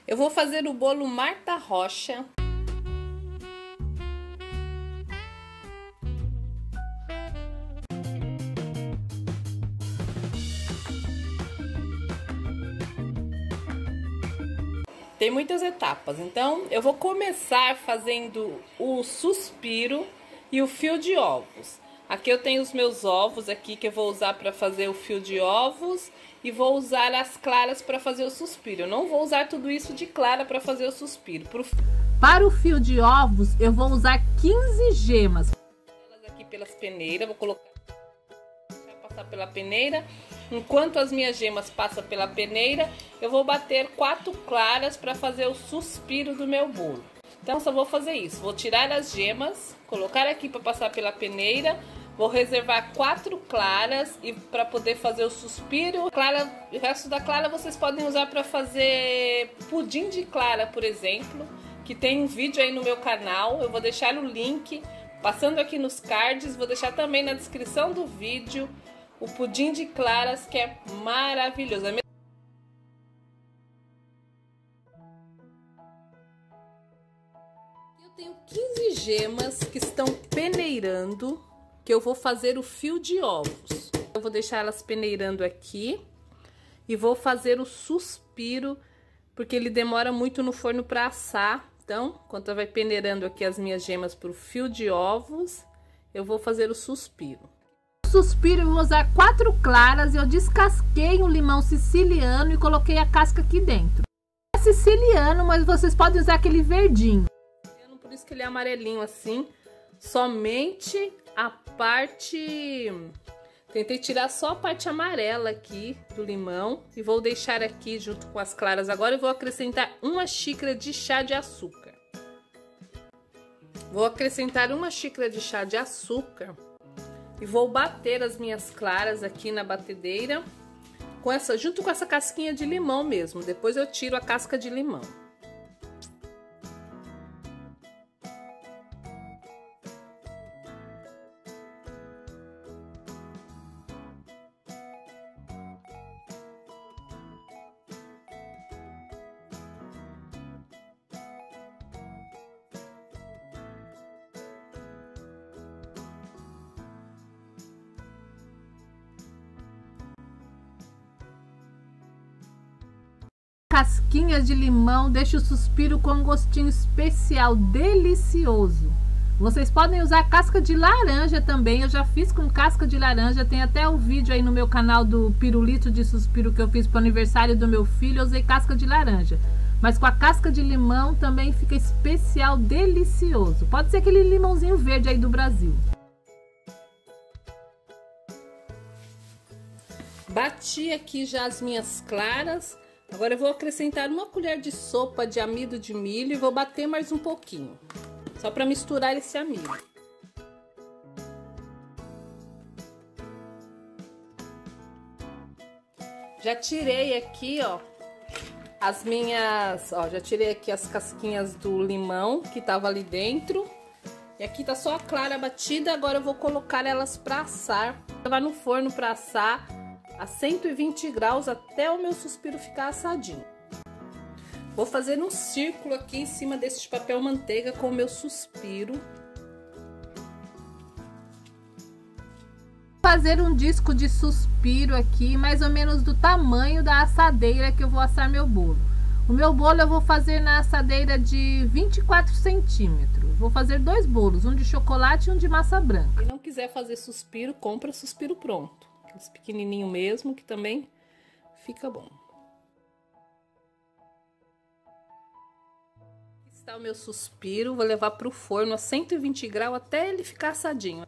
Eu vou fazer o bolo Marta Rocha. Tem muitas etapas, então eu vou começar fazendo o suspiro e o fio de ovos. Aqui eu tenho os meus ovos aqui que eu vou usar para fazer o fio de ovos e vou usar as claras para fazer o suspiro. Eu não vou usar tudo isso de clara para fazer o suspiro. Para o fio de ovos eu vou usar 15 gemas. Elas aqui pelas peneiras, vou colocar, passar pela peneira. Enquanto as minhas gemas passam pela peneira, eu vou bater 4 claras para fazer o suspiro do meu bolo. Então só vou fazer isso, vou tirar as gemas, colocar aqui para passar pela peneira, vou reservar 4 claras e para poder fazer o suspiro. O resto da clara vocês podem usar para fazer pudim de clara, por exemplo, que tem um vídeo aí no meu canal. Eu vou deixar o link passando aqui nos cards, vou deixar também na descrição do vídeo o pudim de claras, que é maravilhoso. Eu tenho 15 gemas que estão peneirando, que eu vou fazer o fio de ovos. Eu vou deixar elas peneirando aqui e vou fazer o suspiro, porque ele demora muito no forno para assar. Então, enquanto vai peneirando aqui as minhas gemas para o fio de ovos, eu vou fazer o suspiro. Suspiro, eu vou usar 4 claras. Eu descasquei um limão siciliano e coloquei a casca aqui dentro. É siciliano, mas vocês podem usar aquele verdinho. Por isso que ele é amarelinho assim. Somente a parte... Tentei tirar só a parte amarela aqui do limão. E vou deixar aqui junto com as claras. Agora eu vou acrescentar 1 xícara de chá de açúcar. Vou acrescentar 1 xícara de chá de açúcar. E vou bater as minhas claras aqui na batedeira, junto com essa casquinha de limão mesmo. Depois eu tiro a casca de limão. Casquinhas de limão deixa o suspiro com um gostinho especial, delicioso. Vocês podem usar casca de laranja também. Eu já fiz com casca de laranja. Tem até um vídeo aí no meu canal do pirulito de suspiro que eu fiz para o aniversário do meu filho. Eu usei casca de laranja, mas com a casca de limão também fica especial, delicioso. Pode ser aquele limãozinho verde aí do Brasil. Bati aqui já as minhas claras. Agora eu vou acrescentar 1 colher de sopa de amido de milho e vou bater mais um pouquinho, só para misturar esse amido. Já tirei aqui, ó, já tirei aqui as casquinhas do limão que tava ali dentro. E aqui tá só a clara batida. Agora eu vou colocar elas para assar. Vai no forno para assar a 120 graus até o meu suspiro ficar assadinho. Vou fazer um círculo aqui em cima desse papel manteiga com o meu suspiro. Fazer um disco de suspiro aqui, mais ou menos do tamanho da assadeira que eu vou assar meu bolo. O meu bolo eu vou fazer na assadeira de 24 centímetros. Vou fazer 2 bolos, um de chocolate e um de massa branca. Se não quiser fazer suspiro, compra suspiro pronto. Esse pequenininho mesmo, que também fica bom. Aqui está o meu suspiro. Vou levar para o forno a 120 graus até ele ficar assadinho.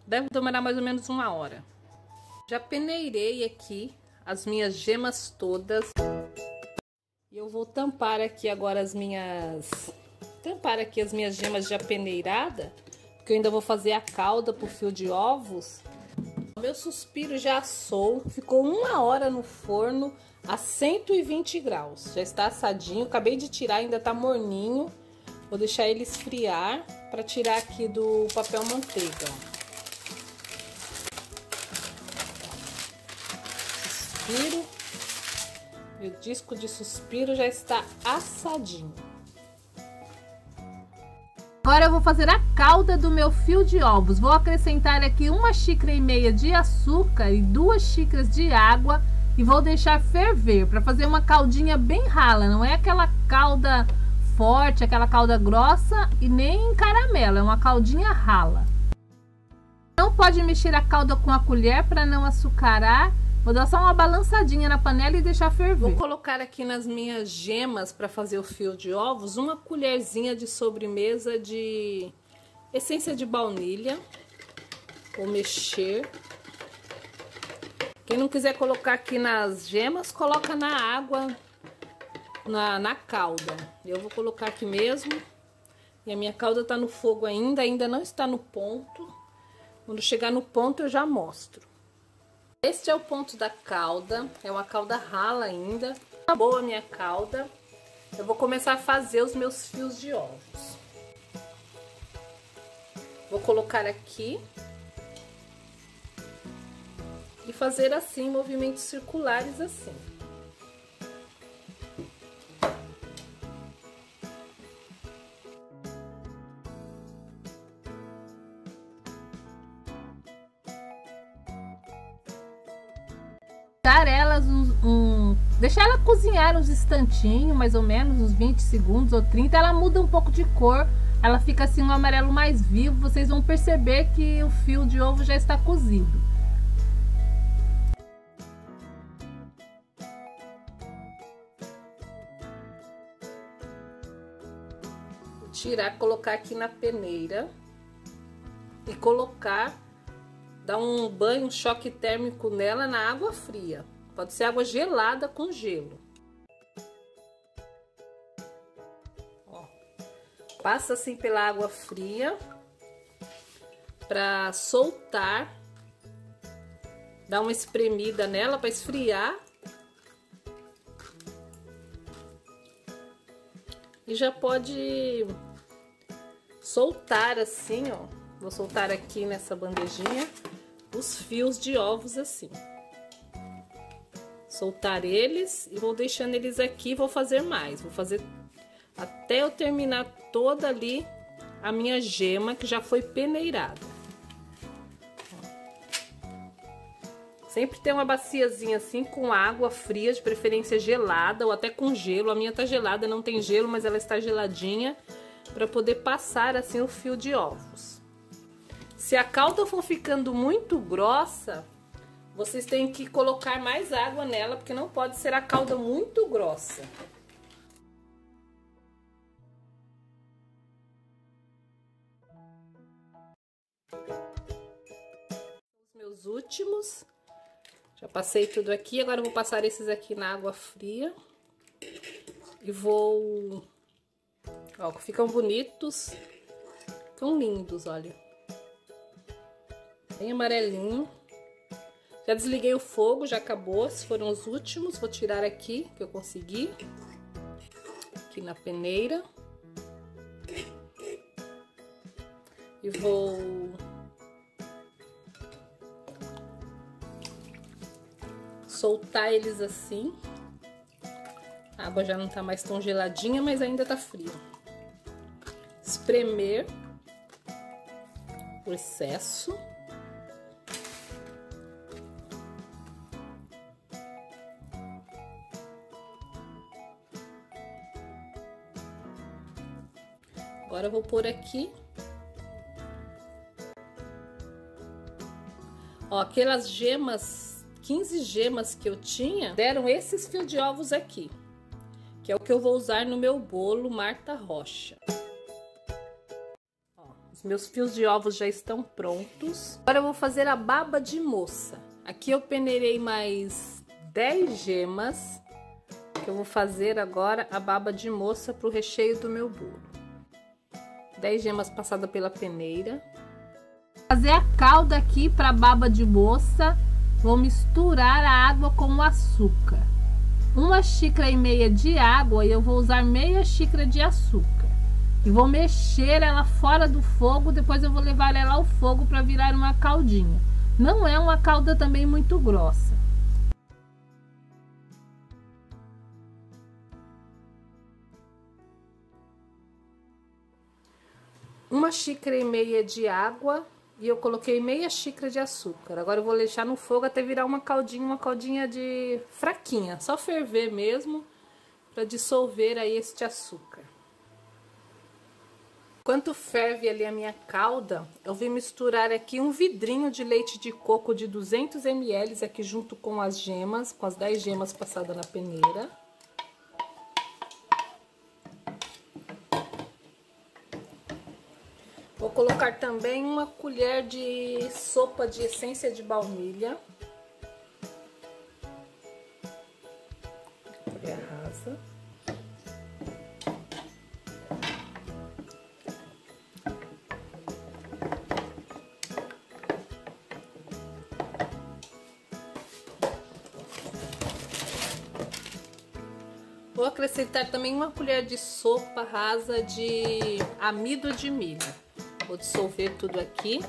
Deve demorar mais ou menos 1 hora. Já peneirei aqui as minhas gemas todas. E eu vou tampar aqui agora as minhas gemas já peneiradas, porque eu ainda vou fazer a calda pro fio de ovos. O meu suspiro já assou, ficou 1 hora no forno a 120 graus. Já está assadinho, acabei de tirar, ainda tá morninho. Vou deixar ele esfriar para tirar aqui do papel manteiga. Suspiro. Meu disco de suspiro já está assadinho. Agora eu vou fazer a calda do meu fio de ovos. Vou acrescentar aqui 1,5 xícaras de açúcar e 2 xícaras de água e vou deixar ferver para fazer uma caldinha bem rala. Não é aquela calda forte, aquela calda grossa e nem caramelo, é uma caldinha rala. Não pode mexer a calda com a colher para não açucarar. Vou dar só uma balançadinha na panela e deixar ferver. Vou colocar aqui nas minhas gemas para fazer o fio de ovos uma colherzinha de sobremesa de essência de baunilha. Vou mexer. Quem não quiser colocar aqui nas gemas, coloca na água, na calda. Eu vou colocar aqui mesmo. E a minha calda tá no fogo ainda não está no ponto. Quando chegar no ponto eu já mostro. Este é o ponto da calda, é uma calda rala ainda. Tá boa a minha calda. Eu vou começar a fazer os meus fios de ovos. Vou colocar aqui. E fazer assim, movimentos circulares assim. Deixar ela cozinhar uns instantinhos, mais ou menos, uns 20 segundos ou 30. Ela muda um pouco de cor, ela fica assim um amarelo mais vivo. Vocês vão perceber que o fio de ovo já está cozido. Vou tirar, colocar aqui na peneira e colocar, dar um banho, um choque térmico nela na água fria. Pode ser água gelada com gelo. Ó, passa assim pela água fria para soltar. Dá uma espremida nela para esfriar. E já pode soltar assim, ó. Vou soltar aqui nessa bandejinha os fios de ovos assim. Soltar eles e vou deixando eles aqui. Vou fazer mais, vou fazer até eu terminar toda ali a minha gema que já foi peneirada. Sempre tem uma baciazinha assim com água fria, de preferência gelada ou até com gelo. A minha tá gelada, não tem gelo, mas ela está geladinha para poder passar assim o fio de ovos. Se a calda for ficando muito grossa, vocês têm que colocar mais água nela, porque não pode ser a calda muito grossa. Os meus últimos. Já passei tudo aqui, agora eu vou passar esses aqui na água fria. E vou... Ó, ficam bonitos. Ficam lindos, olha. Bem amarelinho. Já desliguei o fogo, já acabou. Esses foram os últimos. Vou tirar aqui, que eu consegui. Aqui na peneira. E vou... soltar eles assim. A água já não tá mais tão geladinha, mas ainda tá fria. Espremer o excesso. Agora eu vou pôr aqui. Ó, aquelas gemas, 15 gemas que eu tinha, deram esses fios de ovos aqui. Que é o que eu vou usar no meu bolo Marta Rocha. Ó, os meus fios de ovos já estão prontos. Agora eu vou fazer a baba de moça. Aqui eu peneirei mais 10 gemas. Que eu vou fazer agora a baba de moça para o recheio do meu bolo. 10 gemas passadas pela peneira. Fazer a calda aqui para baba de moça. Vou misturar a água com o açúcar. 1,5 xícaras de água e eu vou usar meia xícara de açúcar. E vou mexer ela fora do fogo, depois eu vou levar ela ao fogo para virar uma caldinha. Não é uma calda também muito grossa. 1,5 xícaras de água e eu coloquei meia xícara de açúcar. Agora eu vou deixar no fogo até virar uma caldinha de fraquinha, só ferver mesmo para dissolver aí este açúcar. Enquanto ferve ali a minha calda, eu vim misturar aqui um vidrinho de leite de coco de 200 ml aqui junto com as gemas, com as 10 gemas passadas na peneira. Vou colocar também uma colher de sopa de essência de baunilha. Colher rasa. Vou acrescentar também uma colher de sopa rasa de amido de milho. Vou dissolver tudo aqui.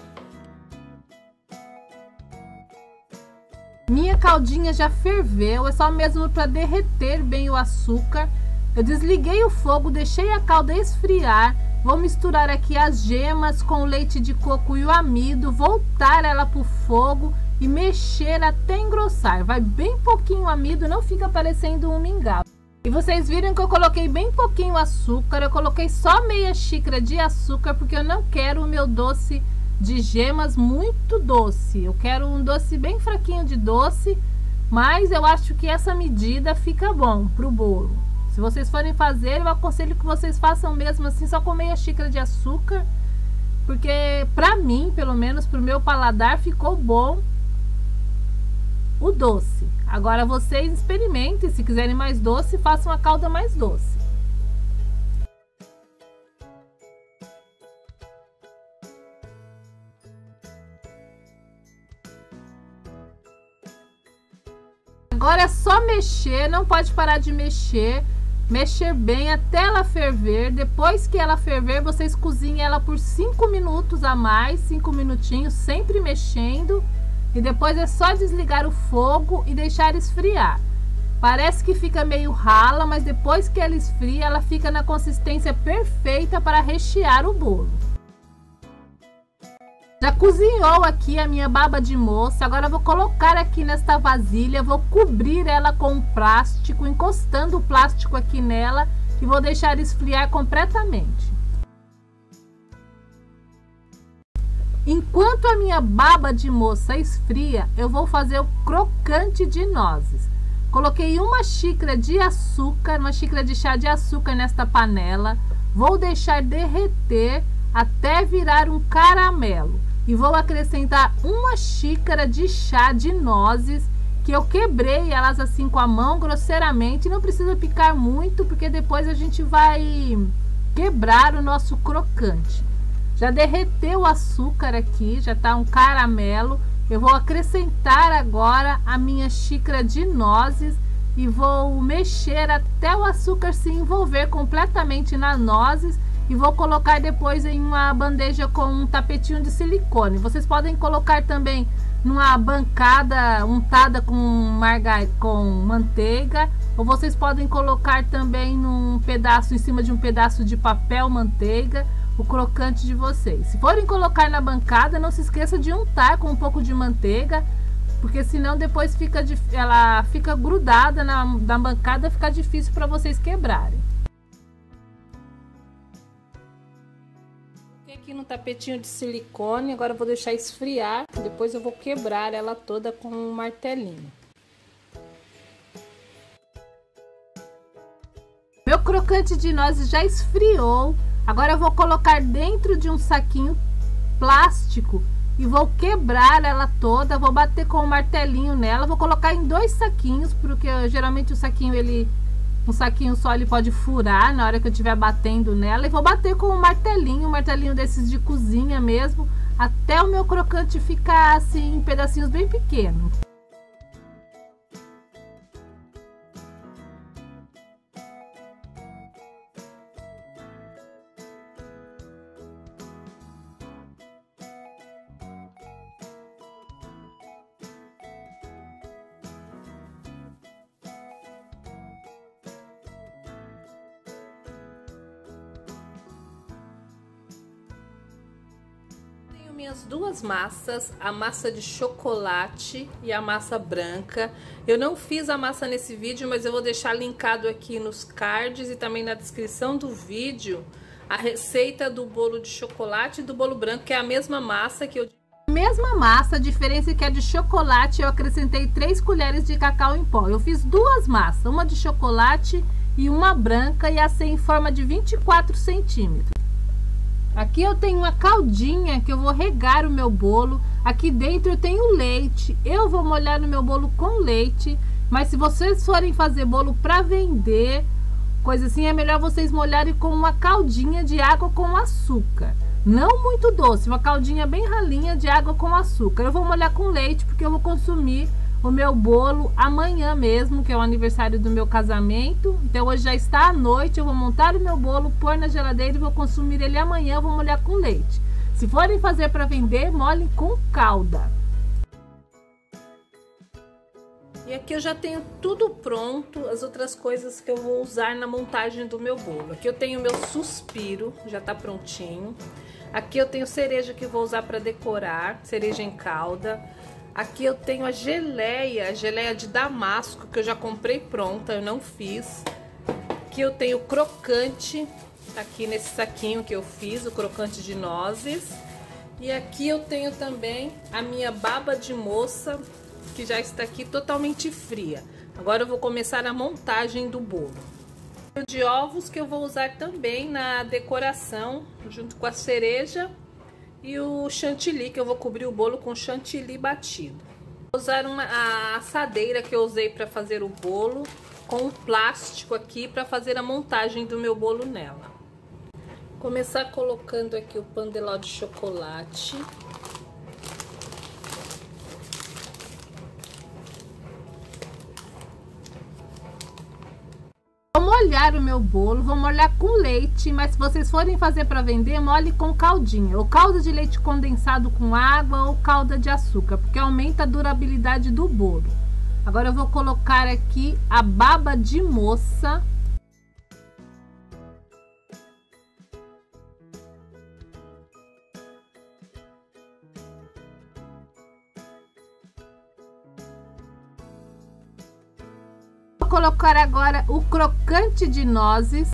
Minha caldinha já ferveu, é só mesmo para derreter bem o açúcar. Eu desliguei o fogo, deixei a calda esfriar. Vou misturar aqui as gemas com o leite de coco e o amido, voltar ela para o fogo e mexer até engrossar. Vai bem pouquinho amido, não fica parecendo um mingau. E vocês viram que eu coloquei bem pouquinho açúcar, eu coloquei só meia xícara de açúcar, porque eu não quero o meu doce de gemas muito doce. Eu quero um doce bem fraquinho de doce, mas eu acho que essa medida fica bom pro bolo. Se vocês forem fazer, eu aconselho que vocês façam mesmo assim, só com meia xícara de açúcar, porque pra mim, pelo menos pro meu paladar, ficou bom o doce. Agora vocês experimentem, se quiserem mais doce, façam a calda mais doce. Agora é só mexer, não pode parar de mexer. Mexer bem até ela ferver. Depois que ela ferver, vocês cozinhem ela por 5 minutos a mais, 5 minutinhos, sempre mexendo. E depois é só desligar o fogo e deixar esfriar. Parece que fica meio rala, mas depois que ela esfria, ela fica na consistência perfeita para rechear o bolo. Já cozinhou aqui a minha baba de moça. Agora eu vou colocar aqui nesta vasilha, vou cobrir ela com um plástico, encostando o plástico aqui nela e vou deixar esfriar completamente. Enquanto a minha baba de moça esfria, eu vou fazer o crocante de nozes. Coloquei uma xícara de açúcar, uma xícara de chá de açúcar nesta panela. Vou deixar derreter até virar um caramelo. E vou acrescentar uma xícara de chá de nozes, que eu quebrei elas assim com a mão grosseiramente. Não precisa picar muito, porque depois a gente vai quebrar o nosso crocante. Já derreteu o açúcar aqui, já tá um caramelo. Eu vou acrescentar agora a minha xícara de nozes e vou mexer até o açúcar se envolver completamente nas nozes. E vou colocar depois em uma bandeja com um tapetinho de silicone. Vocês podem colocar também numa bancada untada com manteiga. Ou vocês podem colocar também num pedaço, em cima de um pedaço de papel manteiga, o crocante de vocês. Se forem colocar na bancada, não se esqueça de untar com um pouco de manteiga, porque senão depois ela fica grudada na bancada, fica difícil para vocês quebrarem. Aqui no tapetinho de silicone, agora eu vou deixar esfriar, depois eu vou quebrar ela toda com um martelinho. Meu crocante de nozes já esfriou. Agora eu vou colocar dentro de um saquinho plástico e vou quebrar ela toda. Vou bater com um martelinho nela. Vou colocar em 2 saquinhos, porque geralmente o saquinho um saquinho só ele pode furar na hora que eu estiver batendo nela. E vou bater com um martelinho desses de cozinha mesmo, até o meu crocante ficar assim em pedacinhos bem pequenos. Minhas duas massas, a massa de chocolate e a massa branca. Eu não fiz a massa nesse vídeo, mas eu vou deixar linkado aqui nos cards e também na descrição do vídeo a receita do bolo de chocolate e do bolo branco, que é a mesma massa que eu... Mesma massa, a diferença é que a de chocolate eu acrescentei 3 colheres de cacau em pó. Eu fiz duas massas, uma de chocolate e uma branca, e assei em forma de 24 centímetros. Aqui eu tenho uma caldinha que eu vou regar o meu bolo. Aqui dentro eu tenho leite. Eu vou molhar no meu bolo com leite. Mas se vocês forem fazer bolo para vender, coisa assim, é melhor vocês molharem com uma caldinha de água com açúcar. Não muito doce, uma caldinha bem ralinha de água com açúcar. Eu vou molhar com leite porque eu vou consumir o meu bolo amanhã mesmo, que é o aniversário do meu casamento. Então hoje já está à noite, eu vou montar o meu bolo, pôr na geladeira e vou consumir ele amanhã. Eu vou molhar com leite. Se forem fazer para vender, molhem com calda. E aqui eu já tenho tudo pronto, as outras coisas que eu vou usar na montagem do meu bolo. Aqui eu tenho o meu suspiro, já tá prontinho. Aqui eu tenho cereja que eu vou usar para decorar, cereja em calda. Aqui eu tenho a geleia de damasco, que eu já comprei pronta, eu não fiz. Aqui eu tenho o crocante, tá aqui nesse saquinho que eu fiz, o crocante de nozes. E aqui eu tenho também a minha baba de moça, que já está aqui totalmente fria. Agora eu vou começar a montagem do bolo. O de ovos que eu vou usar também na decoração, junto com a cereja. E o chantilly, que eu vou cobrir o bolo com chantilly batido. Vou usar a assadeira que eu usei para fazer o bolo, com um plástico aqui para fazer a montagem do meu bolo nela. Começar colocando aqui o pandeló de chocolate. Vou molhar o meu bolo, vou molhar com leite, mas se vocês forem fazer para vender, molhe com caldinha, ou calda de leite condensado com água, ou calda de açúcar, porque aumenta a durabilidade do bolo. Agora eu vou colocar aqui a baba de moça. Vou colocar agora o crocante de nozes.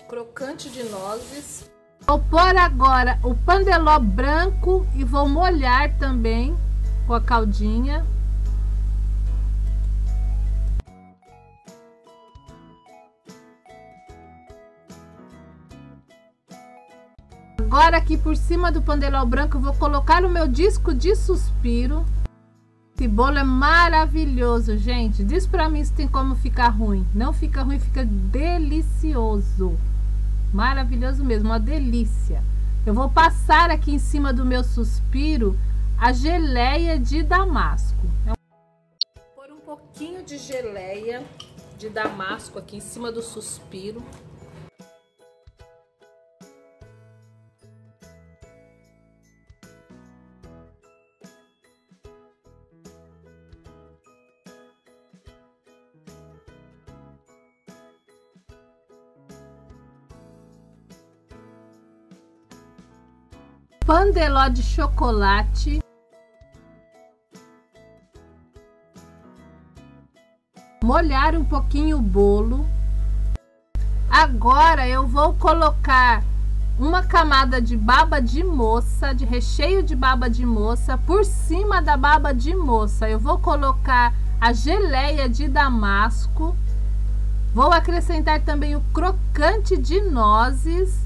Crocante de nozes. Vou pôr agora o pandeló branco e vou molhar também com a caldinha. Agora aqui por cima do pandeló branco eu vou colocar o meu disco de suspiro. Esse bolo é maravilhoso, gente. Diz pra mim se tem como ficar ruim. Não fica ruim, fica delicioso. Maravilhoso mesmo, uma delícia. Eu vou passar aqui em cima do meu suspiro a geleia de damasco. Vou pôr um pouquinho de geleia de damasco aqui em cima do suspiro. Pandeló de chocolate. Molhar um pouquinho o bolo. Agora eu vou colocar uma camada de baba de moça, de recheio de baba de moça. Por cima da baba de moça eu vou colocar a geleia de damasco. Vou acrescentar também o crocante de nozes.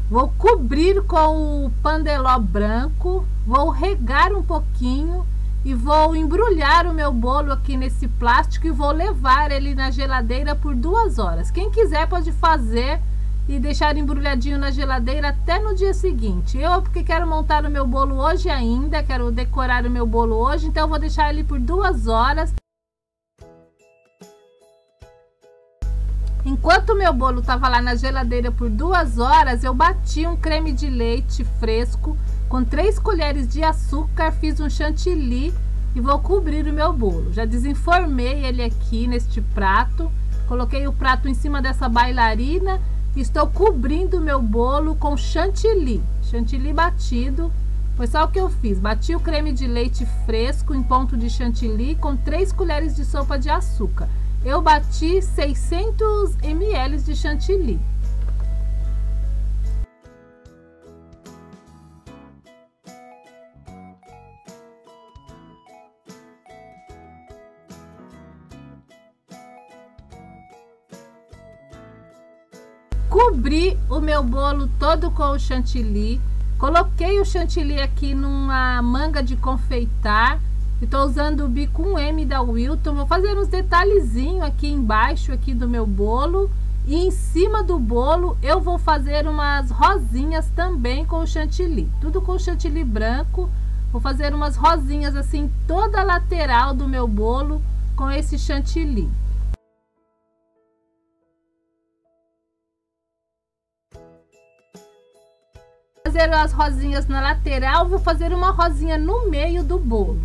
Vou cobrir com o pandeló branco, vou regar um pouquinho e vou embrulhar o meu bolo aqui nesse plástico e vou levar ele na geladeira por 2 horas. Quem quiser pode fazer e deixar embrulhadinho na geladeira até no dia seguinte. Eu, porque quero montar o meu bolo hoje ainda, quero decorar o meu bolo hoje, então eu vou deixar ele por 2 horas. Enquanto o meu bolo estava lá na geladeira por 2 horas, eu bati um creme de leite fresco com 3 colheres de açúcar, fiz um chantilly e vou cobrir o meu bolo. Já desenformei ele aqui neste prato, coloquei o prato em cima dessa bailarina estou cobrindo o meu bolo com chantilly batido. Foi só o que eu fiz, bati o creme de leite fresco em ponto de chantilly com 3 colheres de sopa de açúcar. Eu bati 600 ml de chantilly. Cobri o meu bolo todo com o chantilly. Coloquei o chantilly aqui numa manga de confeitar. Estou usando o bico 1M da Wilton. Vou fazer uns detalhezinhos aqui embaixo aqui do meu bolo. E em cima do bolo eu vou fazer umas rosinhas também com o chantilly. Tudo com chantilly branco. Vou fazer umas rosinhas assim toda a lateral do meu bolo com esse chantilly. Fazer as rosinhas na lateral, vou fazer uma rosinha no meio do bolo.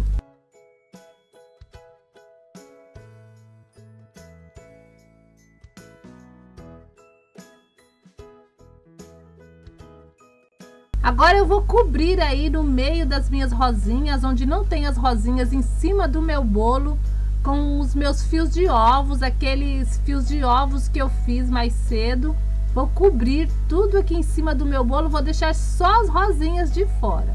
Agora eu vou cobrir aí no meio das minhas rosinhas, onde não tem as rosinhas, em cima do meu bolo, com os meus fios de ovos, aqueles fios de ovos que eu fiz mais cedo. Vou cobrir tudo aqui em cima do meu bolo, vou deixar só as rosinhas de fora.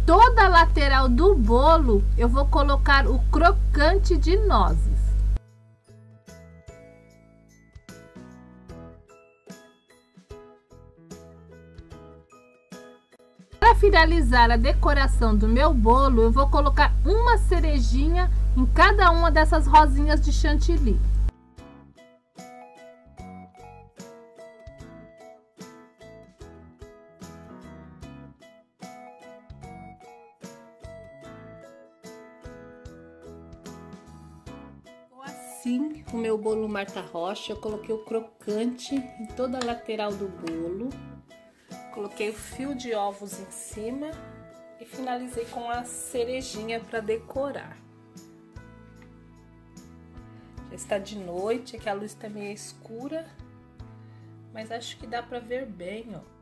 Toda a lateral do bolo eu vou colocar o crocante de nozes. Para finalizar a decoração do meu bolo, eu vou colocar uma cerejinha em cada uma dessas rosinhas de chantilly. Assim, o meu bolo Marta Rocha, eu coloquei o crocante em toda a lateral do bolo, coloquei o fio de ovos em cima e finalizei com a cerejinha para decorar. Já está de noite, aqui a luz está meio escura, mas acho que dá para ver bem, ó.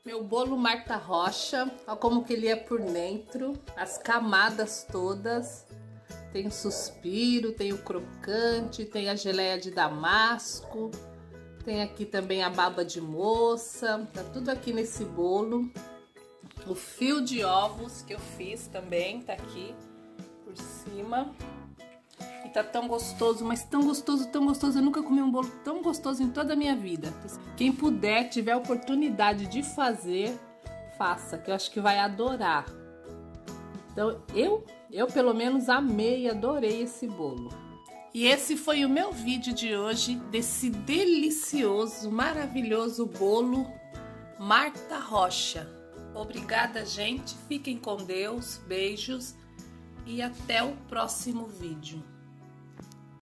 Meu bolo Marta Rocha, olha como que ele é por dentro, as camadas todas. Tem o suspiro, tem o crocante, tem a geleia de damasco, tem aqui também a baba de moça, tá tudo aqui nesse bolo. O fio de ovos que eu fiz também tá aqui por cima. E tá tão gostoso, mas tão gostoso, tão gostoso. Eu nunca comi um bolo tão gostoso em toda a minha vida. Quem puder, tiver a oportunidade de fazer, faça, que eu acho que vai adorar. Então, eu pelo menos amei, adorei esse bolo. E esse foi o meu vídeo de hoje, desse delicioso, maravilhoso bolo Marta Rocha. Obrigada, gente. Fiquem com Deus. Beijos. E até o próximo vídeo.